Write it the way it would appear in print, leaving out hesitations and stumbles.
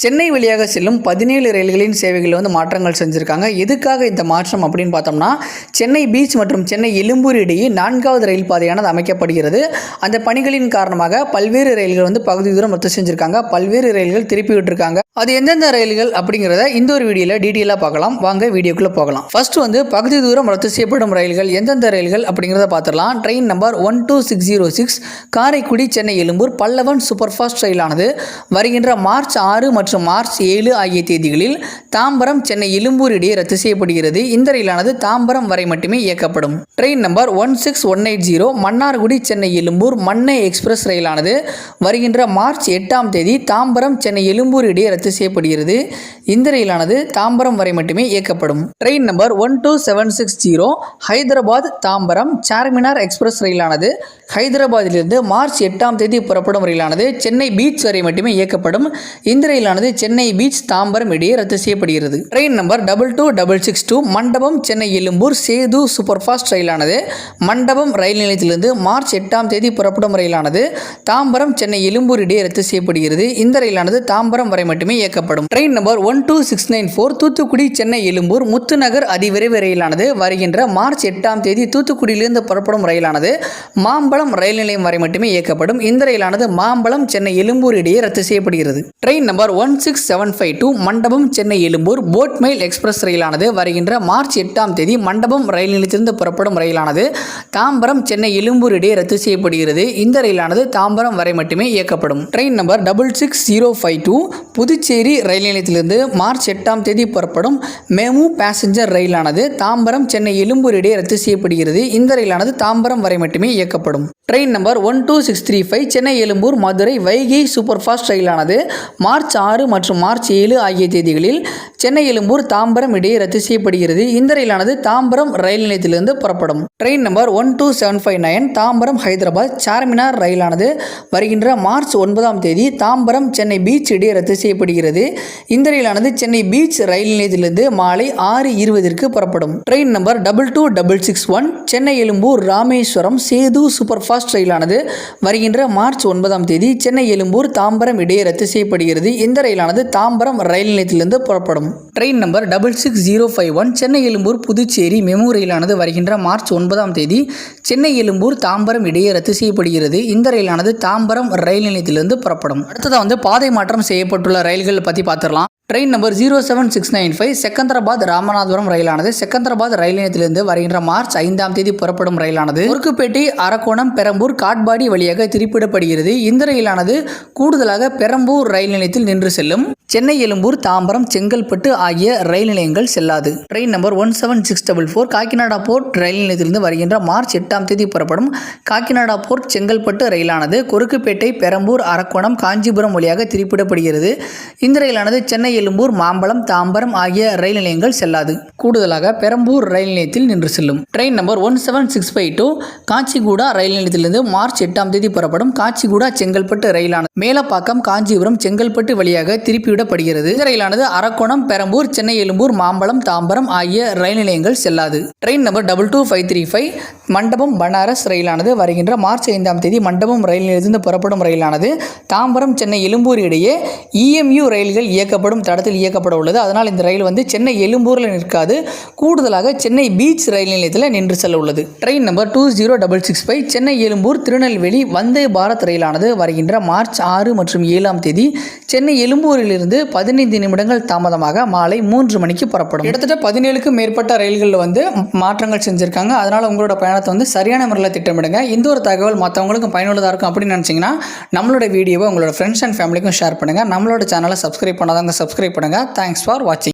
சென்னை வழியாக செல்லும் 17 ரயில்களின் சேவைகளில் வந்து மாற்றங்கள் செஞ்சுருக்காங்க. எதுக்காக இந்த மாற்றம் அப்படின்னு பார்த்தோம்னா, சென்னை பீச் மற்றும் சென்னை எழும்பூர் இடையே 4வது ரயில் பாதையானது அமைக்கப்படுகிறது. அந்த பணிகளின் காரணமாக பல்வேறு ரயில்கள் வந்து பகுதி தூரம் ரத்து செஞ்சுருக்காங்க. பல்வேறு ரயில்கள் திருப்பி விட்டுருக்காங்க. அது எந்தெந்த ரயில்கள் அப்படிங்கிறத இந்த ஒரு வீடியோவில் டீட்டெயிலாக பார்க்கலாம். வாங்க வீடியோக்குள்ளே போகலாம். ஃபர்ஸ்ட் வந்து பகுதி தூரம் ரத்து செய்யப்படும் ரயில்கள் எந்தெந்த ரயில்கள் அப்படிங்கிறத பார்த்துடலாம். Train number 12606 Karaikudi Chennai Ezhumbur Pallavan super fast ரயிலானது வருகின்ற மார்ச் 6 மற்றும் மார்ச் 7 ஆகிய தேதிகளில் தாம்பரம் சென்னை எழும்பூர் இடையே ரத்து செய்யப்படுகிறது. இந்த ரயிலானது தாம்பரம் வரை மட்டுமே இயக்கப்படும். Train number 16180 Mannargudi Chennai Ezhumbur Mannai express ரயிலானது வருகின்ற மார்ச் 8ஆம் தேதி தாம்பரம் சென்னை எழும்பூர் இடையே ரத்து செய்யப்படுகிறது. இந்த ரயிலானது தாம்பரம் வரை மட்டுமே இயக்கப்படும். Train number 12760 Hyderabad Tambaram Charminar express ரயிலானது ஹைதராபாத்திலிருந்து மார்ச் 8ஆம் தேதி புறப்படும் ரயிலானது சென்னை பீச் வரை மட்டுமே இயக்கப்படும். இந்த ரயிலானது சென்னை பீச் தாம்பரம் இடையே ரத்து செய்யப்படுகிறது. ட்ரெயின் நம்பர் 22662 மண்டபம் சென்னை எழும்பூர் சேது சூப்பர் ஃபாஸ்ட் ரயிலானது மண்டபம் ரயில் நிலையத்திலிருந்து மார்ச் 8ஆம் தேதி புறப்படும் ரயிலானது தாம்பரம் சென்னை எழும்பூர் இடையே ரத்து செய்யப்படுகிறது. இந்த ரயிலானது தாம்பரம் வரை மட்டுமே இயக்கப்படும். ட்ரெயின் நம்பர் 12694 தூத்துக்குடி சென்னை எழும்பூர் முத்துநகர் அதிவிரைவு ரயிலானது வருகின்ற மார்ச் 8ஆம் தேதி தூத்துக்குடியிலிருந்து புறப்படும் ரயிலானது மாம்பலம் ரயில் நிலையம் வரை மட்டுமே இயக்கப்படும். இந்த ரயிலானது மாம்பலம் சென்னை எழும்பூர் இடையே ரத்து செய்யப்படுகிறது. ட்ரெயின் நம்பர் 16752 மண்டபம் சென்னை எழும்பூர் போட்மெயில் எக்ஸ்பிரஸ் ரயிலானது வருகின்ற மார்ச் 8ஆம் தேதி மண்டபம் ரயில் நிலையத்திலிருந்து புறப்படும் ரயிலானது தாம்பரம் சென்னை எழும்பூர் இடையே ரத்து செய்யப்படுகிறது. இந்த ரயிலானது தாம்பரம் வரை மட்டுமே இயக்கப்படும். ட்ரெயின் நம்பர் 66052 புதுச்சேரி ரயில் நிலையத்திலிருந்து மார்ச் 8ஆம் தேதி புறப்படும் மெமு பேசஞ்சர் ரயிலானது தாம்பரம் சென்னை எழும்பூர் இடையே ரத்து செய்யப்படுகிறது. இந்த ரயிலானது தாம்பரம் வரை மட்டுமே இயக்கப்படும். Train number 12635 Chennai Ezhumbur Madurai Vaigai super fast ரயிலானது மார்ச் 6 மற்றும் மார்ச் 7 ஆகிய தேதிகளில் சென்னை எழும்பூர் தாம்பரம் இடையே ரத்து செய்யப்படுகிறது. இந்த ரயிலானது தாம்பரம் ரயில் நிலையத்திலிருந்து புறப்படும். ட்ரெயின் நம்பர் 12759 தாம்பரம் ஹைதராபாத் சார்மினார் ரயிலானது வருகின்ற மார்ச் 9ஆம் தேதி தாம்பரம் சென்னை பீச் இடையே ரத்து செய்யப்படுகிறது. இந்த ரயிலானது சென்னை பீச் ரயில் நிலையத்திலிருந்து மாலை 6:20 புறப்படும். Train number 22661 Chennai Ezhumbur Rameswaram Sethu super fast ரயிலானது வருகின்ற மார்ச் 9ஆம் தேதி சென்னை எழும்பூர் தாம்பரம் இடையே ரத்து செய்யப்படுகிறது. இந்த ரயிலானது தாம்பரம் ரயில் நிலையத்திலிருந்து புறப்படும். Train number 66051 Chennai Ezhumbur Puducherry MEMU ரயிலானது வருகின்ற மார்ச் 9ஆம் தேதி சென்னை எழும்பூர் தாம்பரம் இடையே ரத்து செய்யப்படுகிறது. இந்த ரயிலானது தாம்பரம் ரயில் நிலையத்திலிருந்து புறப்படும். அடுத்ததாக வந்து பாதை மாற்றம் செய்யப்பட்டுள்ள ரயில்கள் பற்றி பார்த்துடலாம். ட்ரெயின் நம்பர் 07695 செகந்திராபாத் ராமநாதபுரம் ரயிலானது செகந்திராபாத் ரயில் நிலையத்திலிருந்து வருகின்ற மார்ச் 5ஆம் தேதி புறப்படும் ரயிலானது குறுக்குப்பேட்டை அரக்கோணம் பெரம்பூர் காட்பாடி வழியாக திருப்பிடப்படுகிறது. இந்த ரயிலானது கூடுதலாக பெரம்பூர் ரயில் நிலையத்தில் நின்று செல்லும். சென்னை எழும்பூர் தாம்பரம் செங்கல்பட்டு ஆகிய ரயில் நிலையங்கள் செல்லாது. ட்ரெயின் நம்பர் 17644 காக்கிநாடா போர்ட் ரயில் நிலையத்திலிருந்து வருகின்ற மார்ச் 8ஆம் தேதி புறப்படும் காக்கிநாடா போர்ட் செங்கல்பட்டு ரயிலானது குறுக்குப்பேட்டை பெரம்பூர் அரக்கோணம் காஞ்சிபுரம் வழியாக திருப்பிடப்படுகிறது. இந்த ரயிலானது சென்னை எழும்பூர் மாம்பலம் தாம்பரம் ஆகிய ரயில் நிலையங்கள் செல்லாது. கூடுதலாக பெரம்பூர் ரயில் நிலையத்தில் நின்று செல்லும். ட்ரெயின் நம்பர் 17652 காச்சிகூடா ரயில் நிலையத்திலிருந்து மார்ச் 8ஆம் தேதி புறப்படும் காச்சிகூடா செங்கல்பட்டு ரயிலானது மேலப்பாக்கம் காஞ்சிபுரம் செங்கல்பட்டு வழியாக திருப்பிவிடப்படுகிறது. இந்த ரயிலானது அரக்கோணம் பெரம்பூர் சென்னை எழும்பூர் மாம்பலம் தாம்பரம் ஆகிய ரயில் நிலையங்கள் செல்லாது. ட்ரெயின் நம்பர் 22535 மண்டபம் பனாரஸ் ரயிலானது வருகின்ற மார்ச் 5ஆம் தேதி மண்டபம் ரயில் நிலையத்திலிருந்து புறப்படும் ரயிலானது தாம்பரம் சென்னை எழும்பூர் இடையே EMU ரயில்கள் இயக்கப்படும் தடத்தில் இயக்கப்பட உள்ளது. அதனால் இந்த ரயில் வந்து சென்னை எழும்பூரில் நிற்காது. கூடுதலாக சென்னை பீச் ரயில் நிலையத்தில் நின்று செல்ல உள்ளது. ட்ரெயின் நம்பர் 20665 சென்னை எழும்பூர் திருநெல்வேலி வந்தே பாரத் ரயிலானது வருகின்ற மார்ச் 6 மற்றும் 7ஆம் தேதி சென்னை எழும்பூரிலிருந்து 15 நிமிடங்கள் தாமதமாக மாலை 3 மணிக்கு புறப்படும். கிட்டத்தட்ட 17க்கும் மேற்பட்ட ரயில்களில் வந்து மாற்றங்கள் செஞ்சிருக்காங்க. அதனால் உங்களோட பயணத்தை வந்து சரியான முறையில் திட்டமிடுங்க. இந்த ஒரு தகவல் மற்றவங்களுக்கும் பயனுள்ளதாக இருக்கும் அப்படின்னு நினச்சிங்கன்னா நம்மளோட வீடியோவை உங்களோட ஃப்ரெண்ட்ஸ் அண்ட் ஃபேமிலிக்கும் ஷேர் பண்ணுங்கள். நம்மளோட சேனலை சப்ஸ்கிரைப் பண்ணாதவங்க சப்ஸ்கிரைப் பண்ணுங்கள். தேங்க்ஸ் ஃபார் வாட்சிங்.